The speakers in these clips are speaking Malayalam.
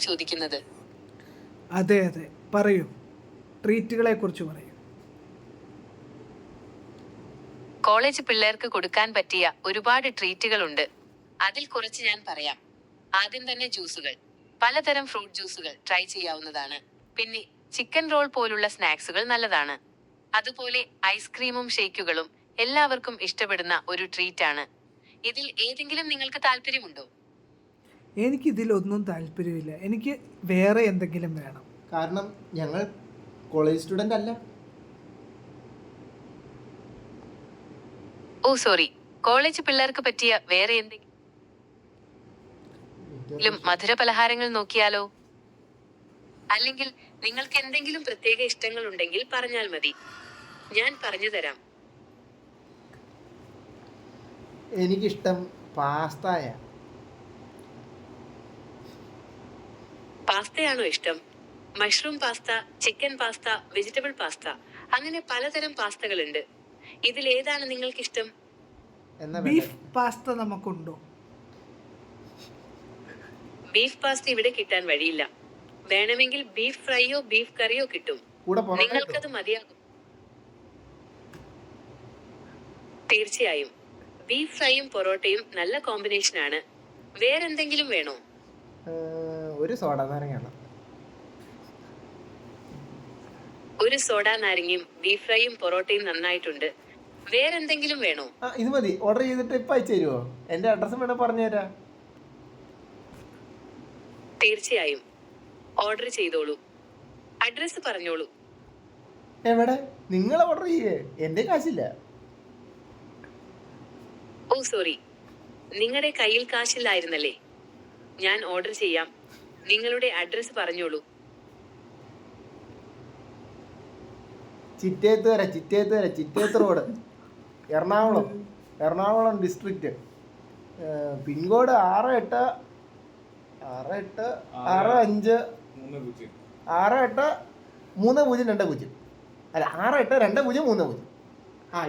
ചോദിക്കുന്നത്. അതെ അതെ, പറയൂ, ട്രീറ്റുകളെ കുറിച്ച് പറയൂ. കോളേജ് പിള്ളേർക്ക് കൊടുക്കാൻ പറ്റിയ ഒരുപാട് ട്രീറ്റുകളുണ്ട്. അതിൽ കുറച്ച് ഞാൻ പറയാം. ആദ്യം തന്നെ ജ്യൂസുകൾ. പലതരം ഫ്രൂട്ട് ജ്യൂസുകൾ ട്രൈ ചെയ്യാവുന്നതാണ്. പിന്നെ ചിക്കൻ റോൾ പോലുള്ള സ്നാക്സുകൾ നല്ലതാണ്. അതുപോലെ ഐസ്ക്രീമും ഷേക്കുകളും എല്ലാവർക്കും ഇഷ്ടപ്പെടുന്ന ഒരു ട്രീറ്റാണ്. ഇതിൽ ഏതെങ്കിലും നിങ്ങൾക്ക് താല്പര്യമുണ്ടോ? എനിക്കിതിലൊന്നും താല്പര്യമില്ല. എനിക്ക് വേറെ എന്തെങ്കിലും വേണം. കാരണം ഞങ്ങൾ കോളേജ് സ്റ്റുഡൻ്റ് അല്ല. ഓ സോറി, കോളേജ് പിള്ളേർക്ക് പറ്റിയ വേറെ എന്തെങ്കിലും മധുര പലഹാരങ്ങൾ നോക്കിയാലോ? അല്ലെങ്കിൽ നിങ്ങൾക്ക് എന്തെങ്കിലും പ്രത്യേക ഇഷ്ടങ്ങൾ ഉണ്ടെങ്കിൽ പറഞ്ഞാൽ മതി, ഞാൻ പറഞ്ഞു തരാം. എനിക്കിഷ്ടം പാസ്തയാ. പാസ്തയാണോ ഇഷ്ടം? Mushroom pasta, chicken pasta, vegetable pasta, അങ്ങനെ പലതരം പാസ്തകളുണ്ട്. ഇതിൽ ഏതാണ് നിങ്ങൾക്കിഷ്ടം? ബീഫ് പാസ്ത നമുക്കുണ്ടോ? ബീഫ് പാസ്ത ഇവിടെ കിട്ടാൻ വഴിയില്ല. വേണമെങ്കിൽ ബീഫ് ഫ്രൈയോ ബീഫ് കറിയോ കിട്ടും. നിങ്ങൾക്കത് മതിയാകും. തീർച്ചയായും, ബീഫ് ഫ്രൈയും പൊറോട്ടയും നല്ല കോമ്പിനേഷനാണ്. വേറെന്തെങ്കിലും വേണോ? ഒരു സോഡ നാരങ്ങ. ഒരു സോഡ നാരങ്ങയും ബീഫ് ഫ്രൈയും പൊറോട്ടയും നന്നായിട്ടുണ്ട്. വേറെന്തെങ്കിലും വേണോ? ഇത് മതി. ഓർഡർ ചെയ്തിട്ട് ഇപ്പം അയച്ചു തരുമോ? എൻ്റെ അഡ്രസ്സും വേണേൽ പറഞ്ഞു തരാം. തീർച്ചയായും, ഓർഡർ ചെയ്തോളൂ. അഡ്രസ് പറഞ്ഞോളൂ. എവിടെ? നിങ്ങൾ ഓർഡർ ചെയ്യേ, എൻ്റെ കാശില്ല. ഓ സോറി, നിങ്ങളുടെ കയ്യിൽ കാശില്ലായിരുന്നല്ലേ? ഞാൻ ഓർഡർ ചെയ്യാം. നിങ്ങളുടെ അഡ്രസ് പറഞ്ഞോളൂ. Chitteth road, Ernakulam district. Pincode 683020. അല്ല, 682030.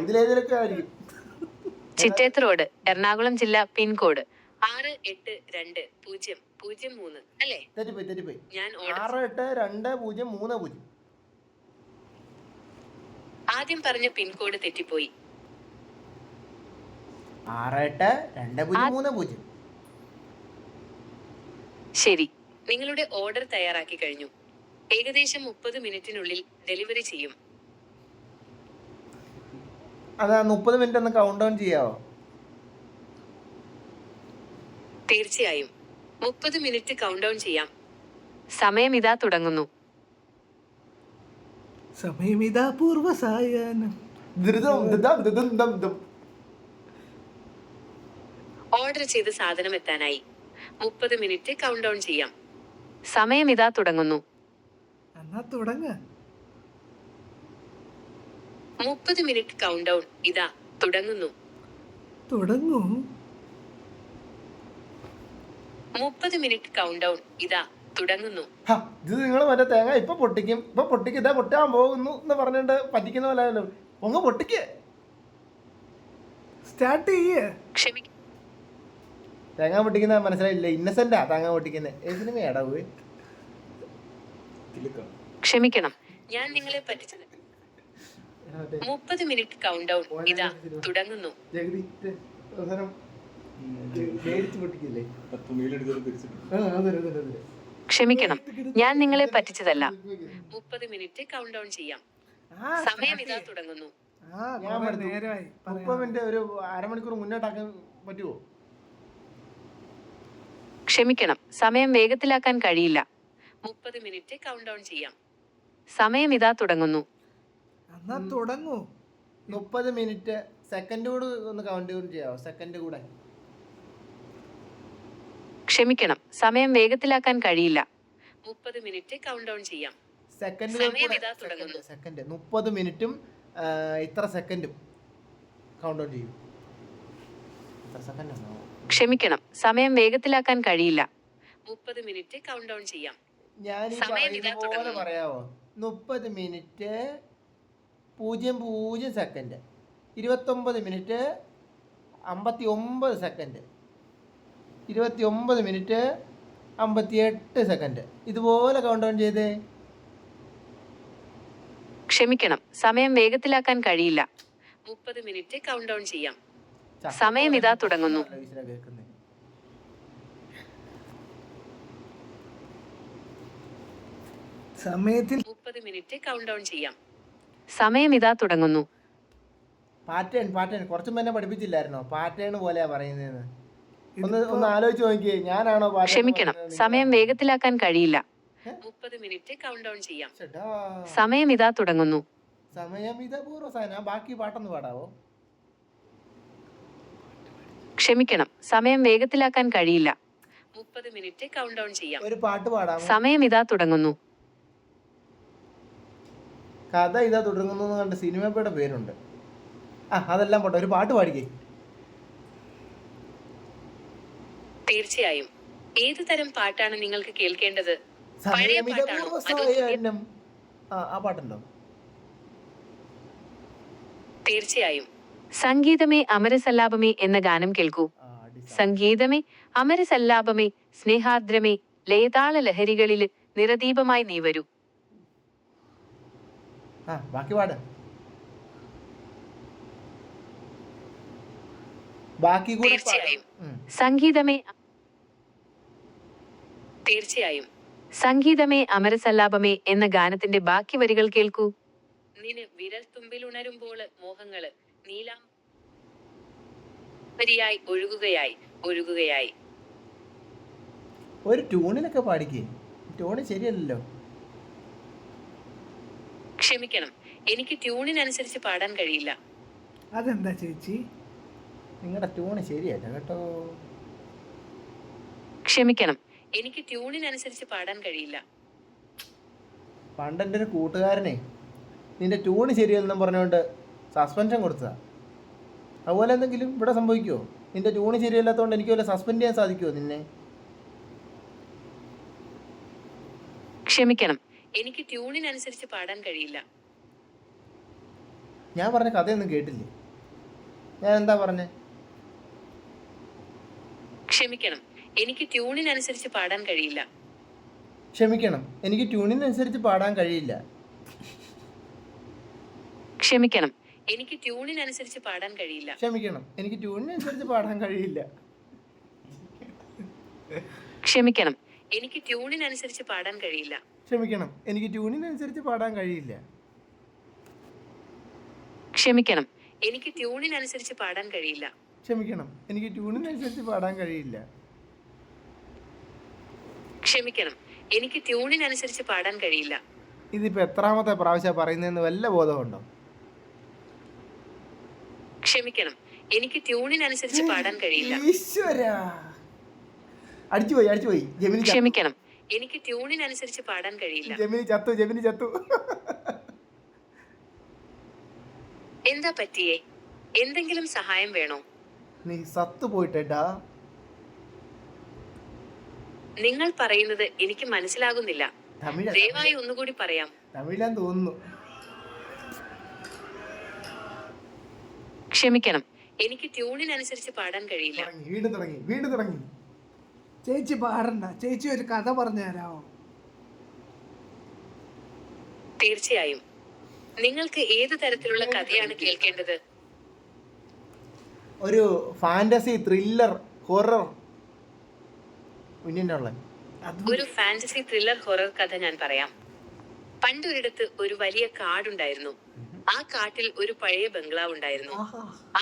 ഇതിലേതിലൊക്കെ ആയിരിക്കും. ചിറ്റേത്ത് റോഡ്, എറണാകുളം ജില്ല, പിൻകോഡ് 682003 അല്ലേ? തെറ്റിപ്പോയി. ഞാൻ 682030. ആദ്യം പറഞ്ഞ പിൻകോഡ് തെറ്റിപ്പോയി. 682030. ശരി, നിങ്ങളുടെ ഓർഡർ തയ്യാറാക്കി കഴിഞ്ഞു. ഏകദേശം 30 മിനിറ്റിനുള്ളിൽ ഡെലിവറി ചെയ്യും. അതാ 30 മിനിറ്റ് ഒന്ന് കൗണ്ട് ഡൗൺ ചെയ്യാവോ? തീർച്ചയായും, 30 മിനിറ്റ് കൗണ്ട് ഡൗൺ ചെയ്യാം. സമയം ഇതാ തുടങ്ങുന്നു. സമയമിതാ പൂർവ്വസായാഹ്നം. ഓർഡർ ചെയ്ത സാധനം എത്താനായി. 30 മിനിറ്റ് കൗണ്ട് ഡൗൺ ചെയ്യാം. സമയം ഇതാ തുടങ്ങുന്നു. എന്നാ തുടങ്ങ. 30 മിനിറ്റ് കൗണ്ട് ഡൗൺ ഇതാ തുടങ്ങുന്നു. തുടങ്ങൂ. 30 മിനിറ്റ് കൗണ്ട് ഡൗൺ ഇതാ തുടങ്ങുന്നു. ഇത് നിങ്ങൾ മറ്റേ തേങ്ങ ഇപ്പൊ പൊട്ടിക്കും ഇതാ പൊട്ടാൻ പോകുന്നു എന്ന് പറഞ്ഞിട്ട് പറ്റിക്കുന്ന പോലെ ഒന്ന് പൊട്ടിക്ക്. സ്റ്റാർട്ട് ചെയ്യേ. തേങ്ങ പൊട്ടിക്കുന്ന മനസ്സിലായില്ല. ഇന്നസെന്റാ തേങ്ങ പൊട്ടിക്കുന്നത്. ഏത് സിനിമയാടാ പോയി? ക്ഷമിക്കണം, ഞാൻ നിങ്ങളെ പറ്റിച്ചത്. 30 മിനിറ്റ് കൗണ്ട് ഡൗൺ ഇതാ തുടങ്ങുന്നു. ക്ഷമിക്കണം, ഞാൻ നിങ്ങളെ പറ്റിച്ചതല്ല. 30 മിനിറ്റ് കൗണ്ട് ഡൗൺ ചെയ്യാം. സമയം ഇതാ തുടങ്ങുന്നു. 30 മിനിറ്റ് ഒരു അരമണിക്കൂർ മുന്നോട്ടാക്കാൻ പറ്റുമോ? ക്ഷമിക്കണം, സമയം വേഗത്തിലാക്കാൻ കഴിയില്ല. 30 മിനിറ്റ് കൗണ്ട് ഡൗൺ ചെയ്യാം. സമയം ഇതാ തുടങ്ങുന്നു. എന്നാ തുടങ്ങൂ. 30 മിനിറ്റ് സെക്കൻഡ് കൂടെ ഒന്ന് കൗണ്ട് ഡൗൺ ചെയ്യാവോ? സെക്കൻഡ് കൂടെ. ക്ഷമിക്കണം, സമയം വേഗത്തിലാക്കാൻ കഴിയില്ല. 30 മിനിറ്റ് കൗണ്ട് ഡൗൺ ചെയ്യാം. സെക്കൻഡ് 30 മിനിറ്റും ഇത്ര സെക്കൻഡും കൗണ്ട് ഡൗൺ ചെയ്യും. ക്ഷമിക്കണം, സമയം വേഗത്തിലാക്കാൻ കഴിയില്ല. 30 മിനിറ്റ് കൗണ്ട് ഡൗൺ ചെയ്യാം. ഞാൻ പറയാവോ? 30 minute 00 second, 29 minute 59 second, 29 minute 58 second. ഇതുപോലെ കൗണ്ട് ഡൗൺ ചെയ്തേ. ക്ഷമിക്കണം, സമയം വേഗത്തിലാക്കാൻ കഴിയില്ല. 30 മിനിറ്റ് കൗണ്ട് ഡൗൺ ചെയ്യാം. സമയം ഇതാ തുടങ്ങുന്നു. സമയത്തിൽ 30 മിനിറ്റ് കൗണ്ട് ഡൗൺ ചെയ്യാം. സമയം ഇതാ തുടങ്ങുന്നു. പാറ്റേൺ കുറച്ചു മുന്നേ പഠിപ്പിച്ചില്ലായിരുന്നോ? പാറ്റേൺ പോലെയാ പറയുന്നതെന്ന്. ഒന്ന് ആലോചിച്ച് നോക്കിയേ. ഞാനാണോ ക്ഷമിക്കണം, സമയം വേഗത്തിലാക്കാൻ കഴിയില്ല. 30 മിനിറ്റ് കൗണ്ട് ഡൗൺ ചെയ്യാം. സമയം ഇതാ തുടങ്ങുന്നു. സമയം ഇതാ പൂർവ്വസാന. ബാക്കി പാട്ടൊന്ന് പാടാവോ? ക്ഷമിക്കണം, സമയം വേഗത്തിലാക്കാൻ കഴിയില്ല. 30 മിനിറ്റ് കൗണ്ട് ഡൗൺ ചെയ്യാം. ഒരു പാട്ട് പാടാമോ? സമയം ഇതാ തുടങ്ങുന്നു. കഥ ഇതാ തുടങ്ങുന്നു കണ്ട് സിനിമയുടെ പേരുണ്ട്. അതെല്ലാം പോട്ടെ, ഒരു പാട്ട് പാടിക്കേ. തീർച്ചയായും. ഏതു തരം പാട്ടാണ് നിങ്ങൾക്ക് കേൾക്കേണ്ടത്? പഴയ പാട്ടാണോ അതോ പുതിയ? ആ പാട്ടുണ്ടോ? തീർച്ചയായും. സംഗീതമേ അമരസല്ലാപമേ എന്ന ഗാനം കേൾക്കൂ. സംഗീതമേ അമരസല്ലാപമേ സ്നേഹാർദ്രമേ ലയതാള ലഹരികളില് നിറദീപമായി നീ വരൂ. ബാക്കി പാട്. ബാക്കി കൂടെ തീർച്ചയായും. സംഗീതമേ തീർച്ചയായും. സംഗീതമേ അമരസല്ലാപമേ എന്ന ഗാനത്തിന്റെ ബാക്കി വരികൾ കേൾക്കൂ. നിന് വിരൽ തുമ്പിൽ ഉണരുമ്പോൾ മോഹങ്ങള് നീലാം വരിയായി ഒഴുകുകയായി. ഒരു ട്യൂണിലൊക്കെ പാടിക്കേ. ട്യൂണ് ശരിയല്ലല്ലോ. ക്ഷമിക്കണം, എനിക്ക് ട്യൂണിനനുസരിച്ച് പാടാൻ കഴിയില്ല. അതെന്താ ചേച്ചി? നിങ്ങളുടെ ട്യൂണ് ശരിയല്ല കേട്ടോ. ക്ഷമിക്കണം, എനിക്ക് ട്യൂണിനനുസരിച്ച് പാടാൻ കഴിയില്ല. പണ്ടെൻ്റെ ഒരു കൂട്ടുകാരനെ നിന്റെ ട്യൂണ് ശരിയല്ലെന്നും പറഞ്ഞുകൊണ്ട് സസ്പെൻഷൻ കൊടുത്തതാ. അതുപോലെ എന്തെങ്കിലും ഇവിടെ സംഭവിക്കുമോ? നിന്റെ ട്യൂണ് ശരിയല്ലാത്തതുകൊണ്ട് എനിക്ക് വല്ല സസ്പെൻഡ് ചെയ്യാൻ സാധിക്കുമോ നിന്നെ? ക്ഷമിക്കണം, എനിക്ക് ട്യൂണിനനുസരിച്ച് പാടാൻ കഴിയില്ല. ഞാൻ പറഞ്ഞ കഥയൊന്നും കേട്ടില്ലേ? ഞാൻ എന്താ പറഞ്ഞേ? ക്ഷമിക്കണം, എനിക്ക് ട്യൂണിനനുസരിച്ച് പാടാൻ കഴിയില്ല. ക്ഷമിക്കണം, എനിക്ക് ട്യൂണിനനുസരിച്ച് പാടാൻ കഴിയില്ല. ക്ഷമിക്കണം, എനിക്ക് ട്യൂണിനനുസരിച്ച് പാടാൻ കഴിയില്ല. ക്ഷമിക്കണം, എനിക്ക് ട്യൂണിനനുസരിച്ച് പാടാൻ കഴിയില്ല. ക്ഷമിക്കണം, എനിക്ക് ട്യൂണിനനുസരിച്ച് പാടാൻ കഴിയില്ല. ക്ഷമിക്കണം, എനിക്ക് ട്യൂണിനനുസരിച്ച് പാടാൻ കഴിയില്ല. ക്ഷമിക്കണം, എനിക്ക് ട്യൂണിനനുസരിച്ച് പാടാൻ കഴിയില്ല. ക്ഷമിക്കണം, എനിക്ക് ട്യൂണിനനുസരിച്ച് പാടാൻ കഴിയില്ല. ക്ഷമിക്കണം, എനിക്ക് ട്യൂണിനനുസരിച്ച് പാടാൻ കഴിയില്ല. ഇതിപ്പോ എത്രാമത്തെ പ്രാവശ്യം പറയുന്നതെന്ന് വല്ല ബോധമുണ്ടോ? ക്ഷമിക്കണം, എനിക്ക് ട്യൂണിനനുസരിച്ച് പാടാൻ കഴിയില്ല. ഈശ്വരാ, അടിച്ചുപോയി. ജെമിനി ക്ഷമിക്കണം, എനിക്ക് ട്യൂണിനനുസരിച്ച് പാടാൻ കഴിയില്ല. ജെമിനി ചത്തു. എന്താ പറ്റിയേ? എന്തെങ്കിലും സഹായം വേണോ? നീ സത്തു പോയിട്ടേട്ടാ. നിങ്ങൾ പറയുന്നത് എനിക്ക് മനസ്സിലാകുന്നില്ല. ദയവായി ഒന്നുകൂടി പറയാം. തമിഴാന്ന് തോന്നുന്നു. ക്ഷമിക്കണം, എനിക്ക് ട്യൂണിനനുസരിച്ച് പാടാൻ കഴിയില്ല. വീണ്ടും തുടങ്ങി. ചേച്ചി പാടണ്ട. ചേച്ചി ഒരു കഥ പറഞ്ഞു തരാമോ? തീർച്ചയായും. നിങ്ങൾക്ക് ഏത് തരത്തിലുള്ള കഥയാണ് കേൾക്കേണ്ടത്? ഒരു ഫാന്റസി, ത്രില്ലർ, ഹൊറർ. ഒരു ഫാന്റസി ത്രില്ലർ ഹൊറർ കഥ ഞാൻ പറയാം. പണ്ടൊരിടത്ത് ഒരു വലിയ കാടുണ്ടായിരുന്നു. ആ കാട്ടിൽ ഒരു പഴയ ബംഗ്ലാവ് ഉണ്ടായിരുന്നു.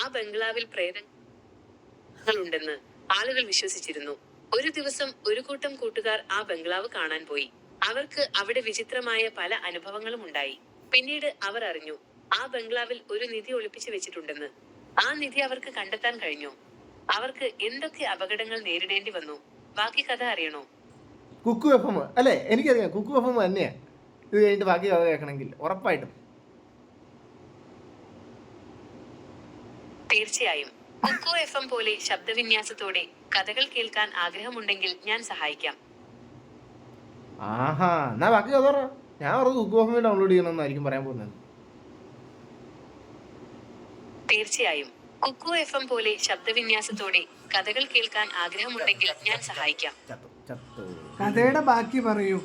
ആ ബംഗ്ലാവിൽ പ്രേതങ്ങൾ ഉണ്ടെന്ന് ആളുകൾ വിശ്വസിച്ചിരുന്നു. ഒരു ദിവസം ഒരു കൂട്ടം കൂട്ടുകാർ ആ ബംഗ്ലാവ് കാണാൻ പോയി. അവർക്ക് അവിടെ വിചിത്രമായ പല അനുഭവങ്ങളും ഉണ്ടായി. പിന്നീട് അവർ അറിഞ്ഞു ആ ബംഗ്ലാവിൽ ഒരു നിധി ഒളിപ്പിച്ചു വെച്ചിട്ടുണ്ടെന്ന്. ആ നിധി അവർക്ക് കണ്ടെത്താൻ കഴിഞ്ഞു. അവർക്ക് എന്തൊക്കെ അപകടങ്ങൾ നേരിടേണ്ടി വന്നു? ബാക്കി കഥ അറിയണോ? കുക്കു എഫ്എം അല്ലേ? എനിക്കറിയാം, കുക്കു എഫ്എം തന്നെയാ. ഇത് കഴിഞ്ഞിട്ട് ബാക്കി കഥ കേൾക്കണമെങ്കിൽ ഉറപ്പായിട്ടും. തീർച്ചയായും. കുക്കു എഫ്എം പോലെ ശബ്ദവിന്യാസത്തോടെ കഥകൾ കേൾക്കാൻ ആഗ്രഹമുണ്ടെങ്കിൽ ഞാൻ സഹായിക്കാം. എന്നാ ബാക്കി കഥ പറ. ഞാൻ പറഞ്ഞു കുക്കു എഫ്എം ഡൗൺലോഡ് ചെയ്യണമെന്നായിരിക്കും പറയാൻ പോകുന്നത്. തീർച്ചയായും. കുക്കു എഫ്എം പോലെ ശബ്ദവിന്യാസത്തോടെ കഥകൾ കേൾക്കാൻ ആഗ്രഹമുണ്ടെങ്കിൽ ഞാൻ സഹായിക്കാം. ചത്തു കഥയുടെ ബാക്കി പറയൂ.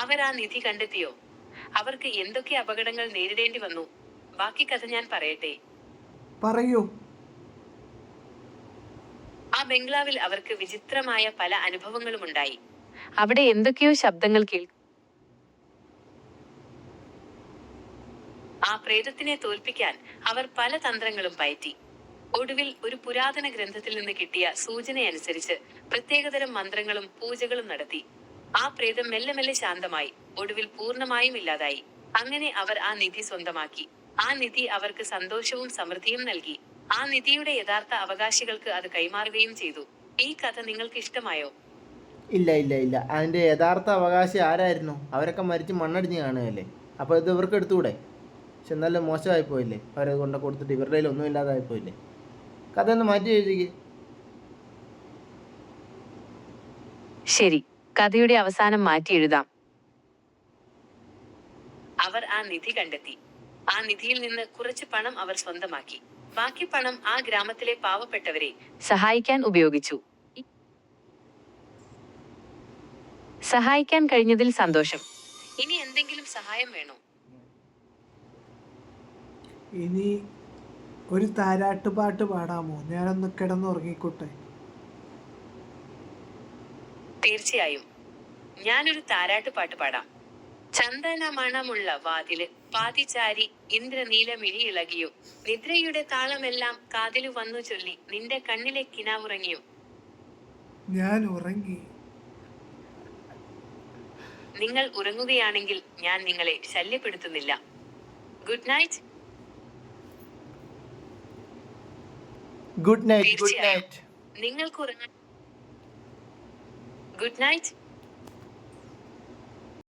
അവർ ആ നിധി കണ്ടെത്തിയോ? അവർക്ക് എന്തൊക്കെ അപകടങ്ങൾ നേരിടേണ്ടി വന്നു? ബാക്കി കഥ ഞാൻ പറയട്ടെ. പറയൂ. ആ ബംഗ്ലാവിൽ അവർക്ക് വിചിത്രമായ പല അനുഭവങ്ങളും ഉണ്ടായി. അവിടെ എന്തൊക്കെയോ ശബ്ദങ്ങൾ ആ പ്രേതത്തിനെ തോൽപ്പിക്കാൻ അവർ പല തന്ത്രങ്ങളും പയറ്റി. ഒടുവിൽ ഒരു പുരാതന ഗ്രന്ഥത്തിൽ നിന്ന് കിട്ടിയ സൂചനയനുസരിച്ച് പ്രത്യേകതരം മന്ത്രങ്ങളും പൂജകളും നടത്തി. ആ പ്രേതം മെല്ലെ മെല്ലെ ശാന്തമായി, ഒടുവിൽ പൂർണ്ണമായും ഇല്ലാതായി. അങ്ങനെ അവർ ആ നിധി സ്വന്തമാക്കി. ആ നിധി അവർക്ക് സന്തോഷവും സമൃദ്ധിയും നൽകി. ആ നിധിയുടെ യഥാർത്ഥ അവകാശികൾക്ക് അത് കൈമാറുകയും ചെയ്തു. ഈ കഥ നിങ്ങൾക്ക് ഇഷ്ടമായോ? ഇല്ല ഇല്ല ഇല്ല, അതിൻ്റെ യഥാർത്ഥ അവകാശി ആരായിരുന്നു? അവരൊക്കെ മരിച്ച് മണ്ണടിഞ്ഞ് കാണുകയല്ലേ. അപ്പോൾ ഇത് ഇവർക്ക് എടുത്തുകൂടെ? പക്ഷെ എന്നാലും മോശമായി പോയില്ലേ, അവരത് കൊണ്ട് കൊടുത്തിട്ട് ഇവരുടെ കയ്യിൽ ഒന്നും ഇല്ലാതായി പോയില്ലേ. കഥ ഒന്ന് മാറ്റി എഴുതിക്ക്. ശരി, കഥയുടെ അവസാനം മാറ്റി എഴുതാം. അവർ ആ നിധി കണ്ടെത്തി. ആ നിധിയിൽ നിന്ന് കുറച്ച് പണം അവർ സ്വന്തമാക്കി. ബാക്കി പണം ആ ഗ്രാമത്തിലെ പാവപ്പെട്ടവരെ സഹായിക്കാൻ ഉപയോഗിച്ചു. സഹായിക്കാൻ കഴിഞ്ഞതിൽ സന്തോഷം. ഇനി എന്തെങ്കിലും സഹായം വേണോ? ഇനി ഒരു താരാട്ടുപാട്ട് പാടാമോ? ഞാനൊന്ന് കിടന്നുറങ്ങിക്കോട്ടെ. തീർച്ചയായും, ഞാനൊരു താരാട്ട് പാട്ട് പാടാം. ചന്ദനമണമുള്ള വാതില് പാതിചാരി ഇന്ദ്രനീലമിഴി ഇളകിയോ, നിദ്രയുടെ താളമെല്ലാം കാതിലു വന്നു ചൊല്ലി, നിന്റെ കണ്ണിലെ കിനാവുറങ്ങിയോ. ഞാൻ ഉറങ്ങി. നിങ്ങൾ ഉറങ്ങുകയാണെങ്കിൽ ഞാൻ നിങ്ങളെ ശല്യപ്പെടുത്തുന്നില്ല. Good night. Good night. Good തീർച്ചയായും. നൈറ്റ്. നിങ്ങൾക്ക് ഉറങ്ങാൻ ഗുഡ് നൈറ്റ്.